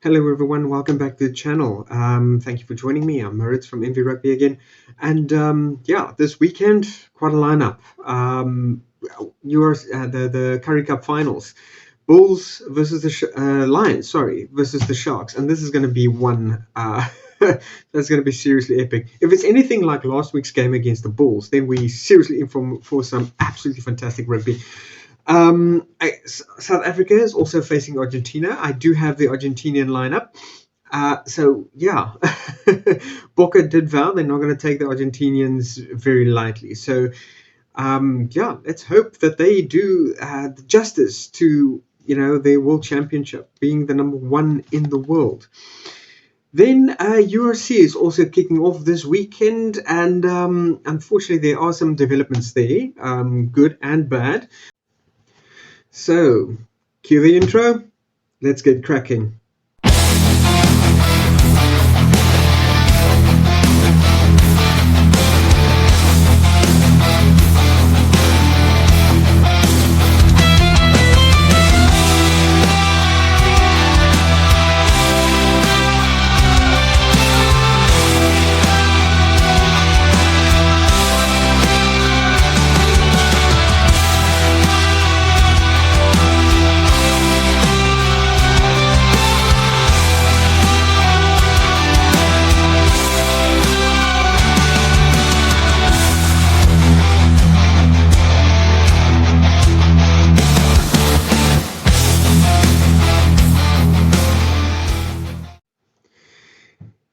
Hello everyone, welcome back to the channel. Thank you for joining me. I'm Moritz from MVRugby again. And this weekend, quite a lineup. The Currie Cup finals. Bulls versus the Lions, versus the Sharks. And this is going to be one that's going to be seriously epic. If it's anything like last week's game against the Bulls, then we seriously in for some absolutely fantastic rugby. South Africa is also facing Argentina. I do have the Argentinian lineup. Boca did vow they're not going to take the Argentinians very lightly. So, let's hope that they do the justice to, their World Championship, being the number one in the world. Then URC is also kicking off this weekend, and unfortunately there are some developments there, good and bad. So, cue the intro. Let's get cracking.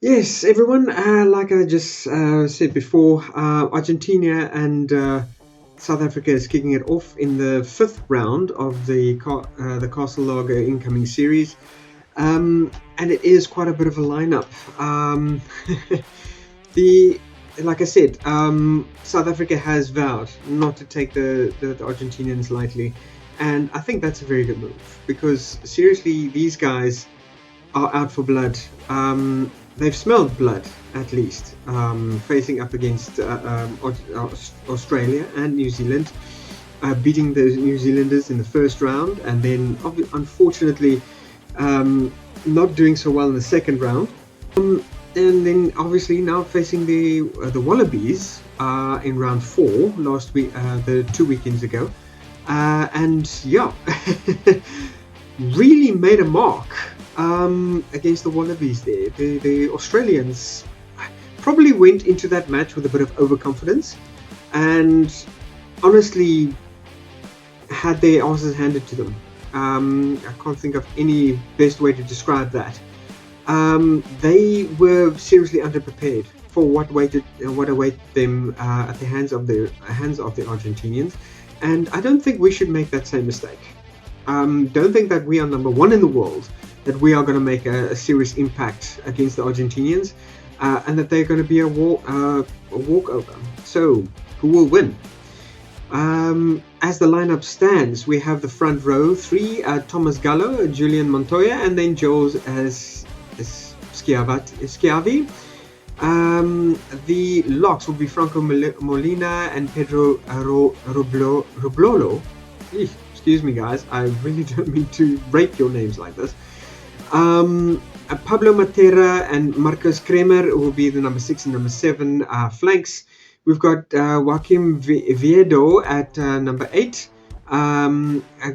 Yes, everyone, like I just said before, Argentina and South Africa is kicking it off in the 5th round of the Castle Lager incoming series. And it is quite a bit of a lineup. Like I said, South Africa has vowed not to take the Argentinians lightly. And I think that's a very good move, because seriously, these guys are out for blood. They've smelled blood, at least, facing up against Australia and New Zealand, beating the New Zealanders in the first round, and then unfortunately not doing so well in the second round. And then obviously now facing the Wallabies in round 4 last week, the 2 weekends ago, really made a mark against the Wallabies there. The Australians probably went into that match with a bit of overconfidence and honestly had their asses handed to them. I can't think of any best way to describe that. They were seriously underprepared for what awaited them at the hands of the Argentinians, and I don't think we should make that same mistake. Don't think that we are number one in the world, that we are going to make a serious impact against the Argentinians, and that they're going to be a walkover. So, who will win? As the lineup stands, we have the front row 3, Thomas Gallo, Julian Montoya, and then Joel Schiavi. The locks will be Franco Molina and Pedro Rublolo. Excuse me, guys, I really don't mean to break your names like this. Pablo Matera and Marcos Kremer will be the number 6 and number 7 flanks. We've got Joaquim Viedo at number 8.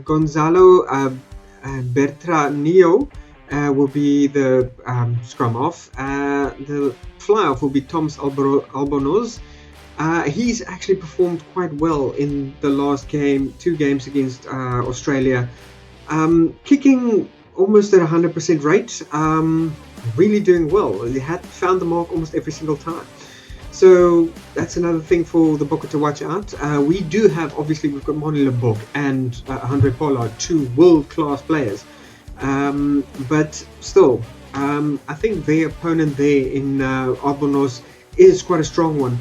Gonzalo Bertranillo will be the scrum off. The fly off will be Toms Albonoz. He's actually performed quite well in the last 2 games against Australia, kicking almost at 100% rate, really doing well. He had found the mark almost every single time. So that's another thing for the Bokke to watch out. We do have, obviously, we've got Moni Lebok and Andre Pollard, 2 world-class players. But still, I think their opponent there in Albonoz is quite a strong one.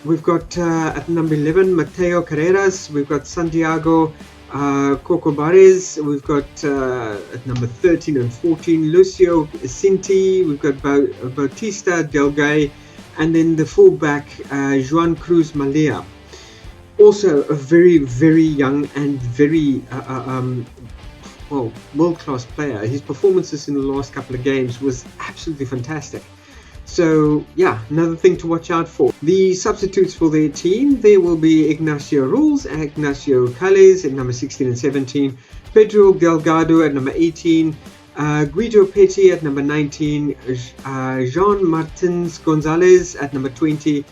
We've got at number 11 Mateo Carreras, we've got Santiago Cocobares, we've got at number 13 and 14 Lucio Cinti, we've got Bautista Delgay, and then the fullback Juan Cruz Malea. Also a very, very young and very world-class player. His performances in the last couple of games was absolutely fantastic. So yeah, another thing to watch out for. The substitutes for their team, there will be Ignacio Rules, Ignacio Calles at number 16 and 17, Pedro Delgado at number 18, Guido Petty at number 19, Jean Martins Gonzalez at number 20,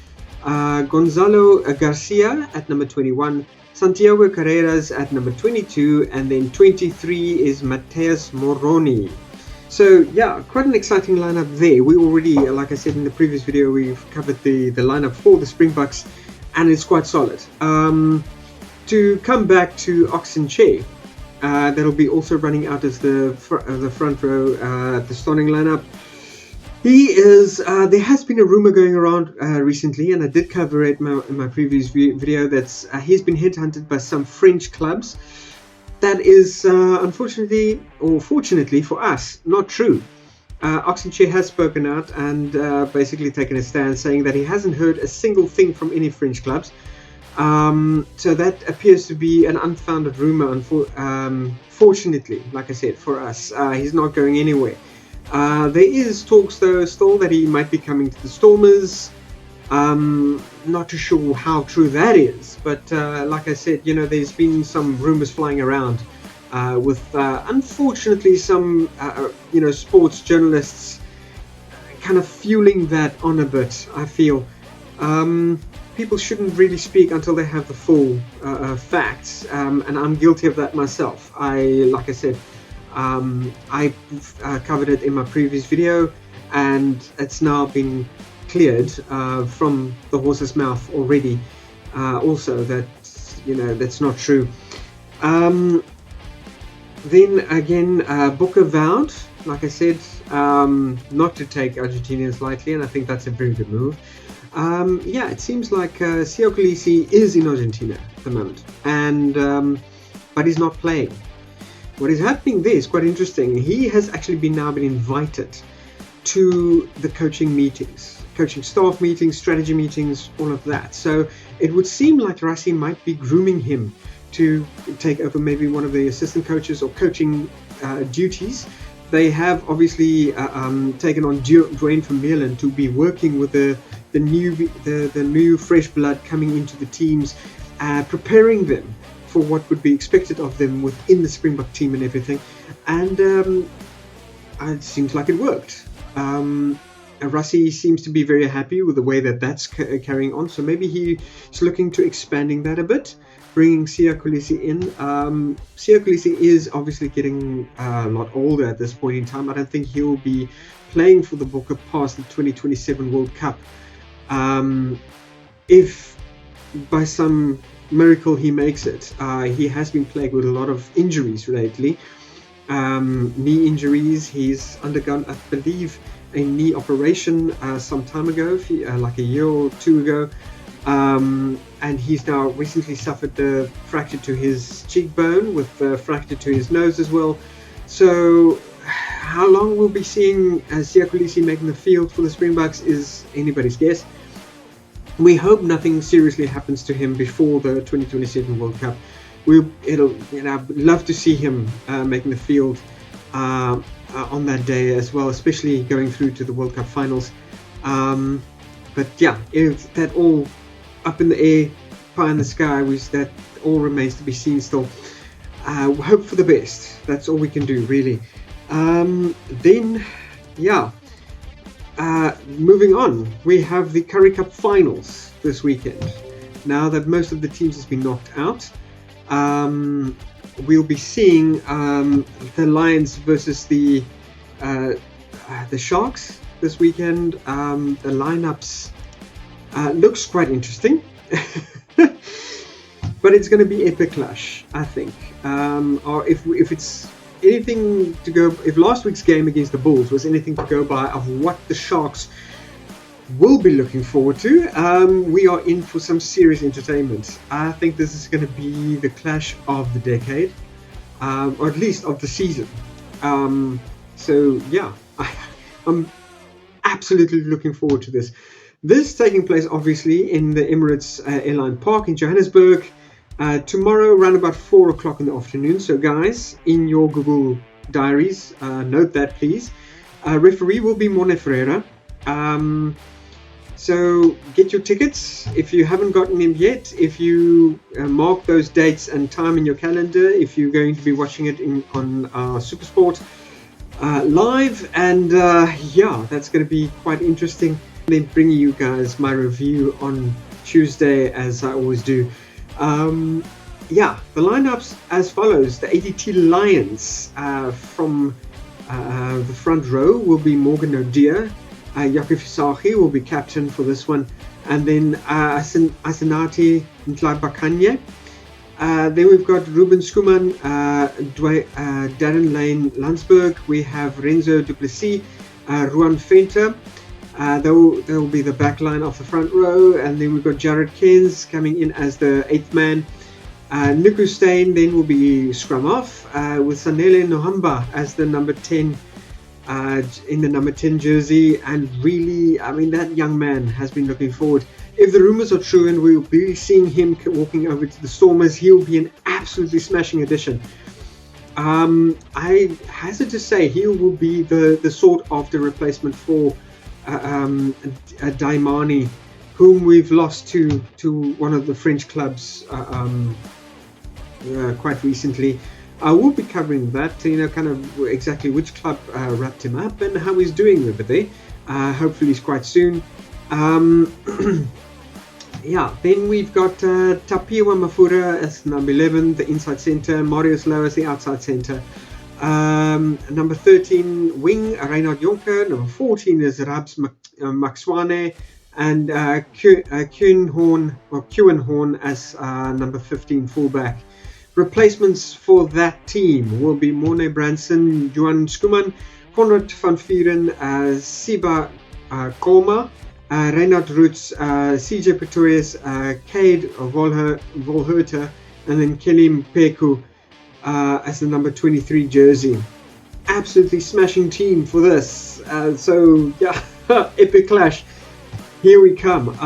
Gonzalo Garcia at number 21, Santiago Carreras at number 22, and then 23 is Mateus Moroni. So yeah, quite an exciting lineup there. We already, like I said in the previous video, we've covered the lineup for the Springboks, and it's quite solid. To come back to Oxenche, that'll be also running out as the front row at the starting lineup. He is. There has been a rumor going around recently, and I did cover it in my previous video. That's he's been headhunted by some French clubs. That is unfortunately, or fortunately for us, not true. Oxenche has spoken out and basically taken a stand, saying that he hasn't heard a single thing from any French clubs. So that appears to be an unfounded rumor. Fortunately, like I said, for us, he's not going anywhere. There is talks though still that he might be coming to the Stormers. Not too sure how true that is, but like I said, there's been some rumors flying around with unfortunately some sports journalists kind of fueling that on a bit. I feel people shouldn't really speak until they have the full facts, and I'm guilty of that myself. Like I said, I covered it in my previous video, and it's now been cleared from the horse's mouth already. Also, that that's not true. Then again, Booker vowed, like I said, not to take Argentinians lightly, and I think that's a very good move. Yeah, it seems like Siya Kolisi is in Argentina at the moment, and but he's not playing. What is happening there is quite interesting. He has actually been invited to the coaching meetings, coaching staff meetings, strategy meetings, all of that. So it would seem like Rassie might be grooming him to take over maybe one of the assistant coaches or coaching duties. They have obviously taken on Dwayne Vermeulen to be working with the new fresh blood coming into the teams, preparing them for what would be expected of them within the Springbok team and everything. And it seems like it worked. Rassie seems to be very happy with the way that's carrying on. So maybe he's looking to expanding that a bit, bringing Siya Kolisi in. Siya Kolisi is obviously getting a lot older at this point in time. I don't think he'll be playing for the Bokke past the 2027 World Cup. If by some miracle he makes it. He has been plagued with a lot of injuries lately. Knee injuries. He's undergone, I believe, a knee operation some time ago, like a year or two ago. And he's now recently suffered a fracture to his cheekbone with a fracture to his nose as well. So how long we'll be seeing Siya Kolisi making the field for the Springboks is anybody's guess. We hope nothing seriously happens to him before the 2027 World Cup. I'd love to see him making the field on that day as well, especially going through to the World Cup finals. But yeah, if that all up in the air, pie in the sky, that all remains to be seen still. Hope for the best. That's all we can do, really. Then, yeah. Moving on, we have the Currie Cup finals this weekend. Now that most of the teams has been knocked out, we'll be seeing the Lions versus the Sharks this weekend. The lineups looks quite interesting, but it's going to be epic clash, I think. Or if it's anything to go, if last week's game against the Bulls was anything to go by of what the Sharks will be looking forward to, we are in for some serious entertainment. I think this is going to be the clash of the decade, or at least of the season. So yeah, I'm absolutely looking forward to this. This taking place obviously in the Emirates Airline Park in Johannesburg. Tomorrow around about 4 o'clock in the afternoon. So guys, in your Google diaries, note that please. Referee will be Mone Ferreira. So get your tickets if you haven't gotten them yet. If you mark those dates and time in your calendar, if you're going to be watching it on Supersport live, and yeah, that's going to be quite interesting. Then bringing you guys my review on Tuesday, as I always do. Yeah, the lineups as follows. The ADT Lions from the front row will be Morgan O'Dear. Jaco Visagie will be captain for this one, and then Asenati Ntlabakanye. Then we've got Ruben Skuman, Darren Lane Landsberg. We have Renzo Duplessis, Ruan Venter. They'll be the back line of the front row, and then we've got Jared Keynes coming in as the 8th man. Niku Steyn then will be scrum off, with Sanele Nohamba as the number 10 in the number 10 jersey. And really, I mean, that young man has been looking forward. If the rumors are true and we'll be seeing him walking over to the Stormers, he'll be an absolutely smashing addition. I hazard to say he will be the sort of the replacement for Daimani, whom we've lost to one of the French clubs quite recently. We'll be covering that, kind of exactly which club wrapped him up and how he's doing over there. Hopefully quite soon. Yeah, then we've got Tapiwa Mafura as number 11, the inside centre, Marius Lowe as the outside centre. Number 13, wing, Reinhard Jonker. Number 14 is Rabs Maxwane, and Kuenhorn as number 15 fullback. Replacements for that team will be Morne Branson, Johan Skuman, Conrad van Vieren, Siba Koma, Reinhard Roots, CJ Pretorius, Cade Volherter, and then Kelly Mpeku as the number 23 jersey. Absolutely smashing team for this. So yeah, epic clash. Here we come.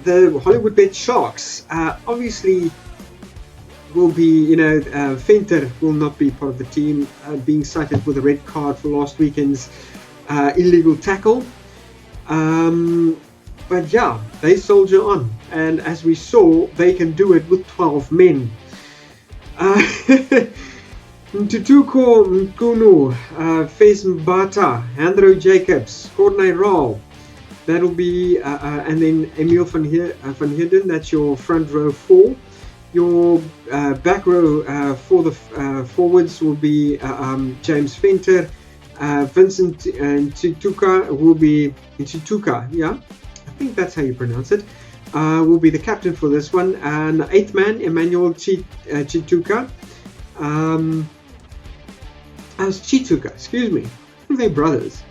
The Hollywood Bet Sharks obviously will be, Venter will not be part of the team, being cited with a red card for last weekend's illegal tackle. But yeah, they soldier on, and as we saw, they can do it with 12 men. Ntutuko Nkunu, Fez Mbata, Andrew Jacobs, Courtney Rawl. That'll be, and then Emil van Heerden. That's your front row 4. Your back row for the forwards will be James Venter. Vincent Chituka will be Chituka, yeah, I think that's how you pronounce it. Will be the captain for this one, and 8th man Emmanuel Chituka. Chituka, excuse me. They're brothers.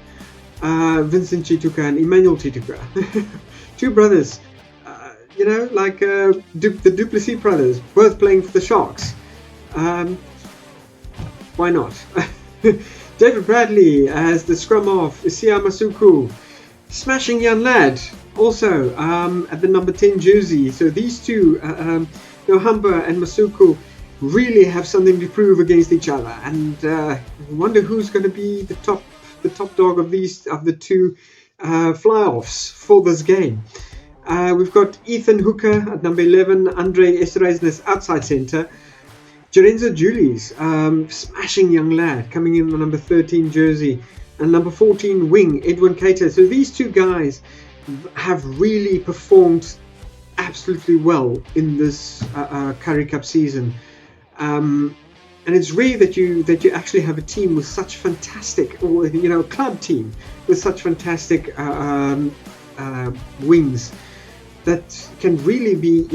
Vincent Chituka and Emmanuel Chituka, 2 brothers. Like the Duplessis brothers, both playing for the Sharks. Why not? David Bradley as the scrum off, Isia Masuku, smashing young lad, also at the number 10 jersey. So these two, Nohamba and Masuku, really have something to prove against each other, and wonder who's going to be the top dog of the two fly-offs for this game. We've got Ethan Hooker at number 11, Andre Esreisen as outside centre, Jerenzo Julies, smashing young lad, coming in the number 13 jersey, and number 14 wing, Edwin Cater. So these two guys have really performed absolutely well in this Currie Cup season. And it's rare that you actually have a team with such fantastic, or a club team with such fantastic wings that can really be,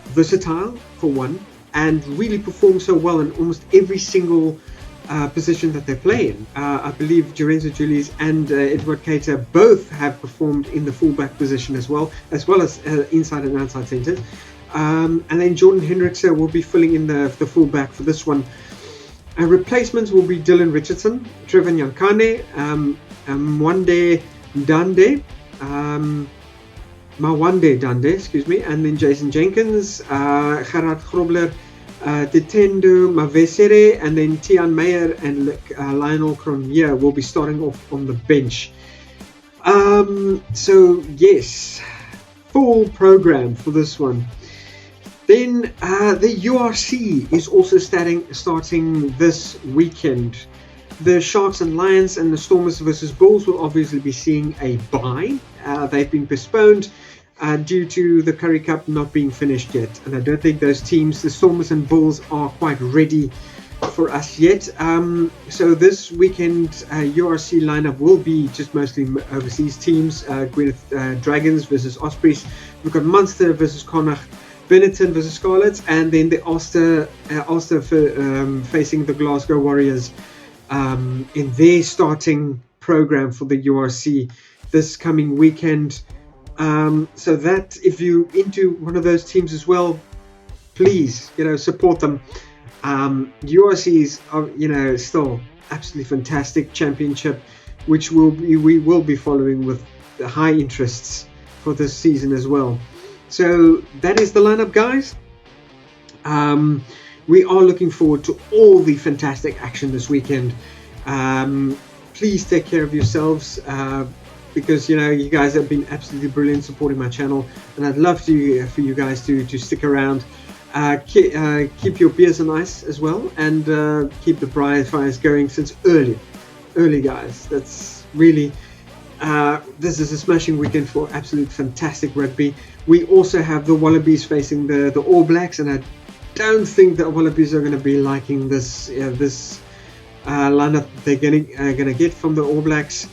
versatile for one, and really perform so well in almost every single position that they play in. I believe Jerenzo Julies and Edward Cater both have performed in the fullback position as well as inside and outside centres. And then Jordan Hendrickse will be filling in the fullback for this one. Replacements will be Dylan Richardson, Trevor Nyankane, Mwande Ndande, Mawande Dande, excuse me, and then Jason Jenkins, Gerard Grobler, Detendo Mavesere, and then Tian Meyer and Lionel Cronje will be starting off on the bench. So yes, full program for this one. Then the URC is also starting this weekend. The Sharks and Lions and the Stormers versus Bulls will obviously be seeing a bye. They've been postponed due to the Currie Cup not being finished yet. And I don't think those teams, the Stormers and Bulls, are quite ready for us yet. So this weekend URC lineup will be just mostly overseas teams. Gwyneth Dragons versus Ospreys. We've got Munster versus Connacht. Benetton versus Scarlets. And then the Ulster facing the Glasgow Warriors in their starting program for the URC this coming weekend. So that if you into one of those teams as well, please support them. URCs are still absolutely fantastic championship, which we will be following with the high interests for this season as well. So that is the lineup, guys. We are looking forward to all the fantastic action this weekend. Please take care of yourselves, because you guys have been absolutely brilliant supporting my channel, and I'd love for you guys to stick around. Keep your beers on ice as well, and keep the briar fires going since early, guys. That's really this is a smashing weekend for absolute fantastic rugby. We also have the Wallabies facing the All Blacks, and I don't think the Wallabies are going to be liking this lineup they're gonna get from the All Blacks.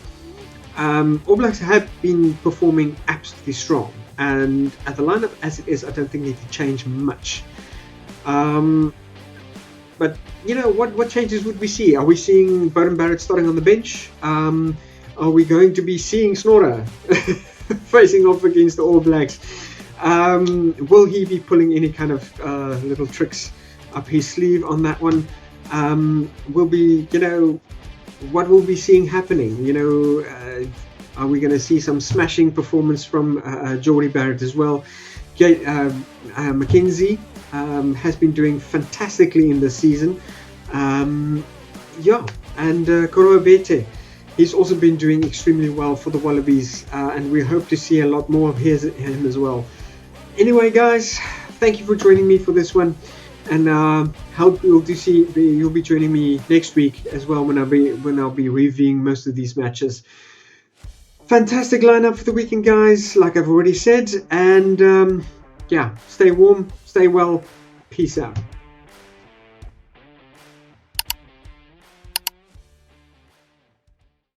All Blacks have been performing absolutely strong, and at the lineup as it is, I don't think they can change much. But what changes would we see? Are we seeing Beauden Barrett starting on the bench? Are we going to be seeing Snorre facing off against the All Blacks? Will he be pulling any kind of little tricks up his sleeve on that one? Will be, what we'll be seeing happening? Are we going to see some smashing performance from Jordie Barrett as well? Mackenzie has been doing fantastically in this season. And Koroa Bete, he's also been doing extremely well for the Wallabies, and we hope to see a lot more of him as well. Anyway, guys, thank you for joining me for this one, and hope you'll be joining me next week as well when I'll be reviewing most of these matches. Fantastic lineup for the weekend, guys, like I've already said, and stay warm, stay well, peace out.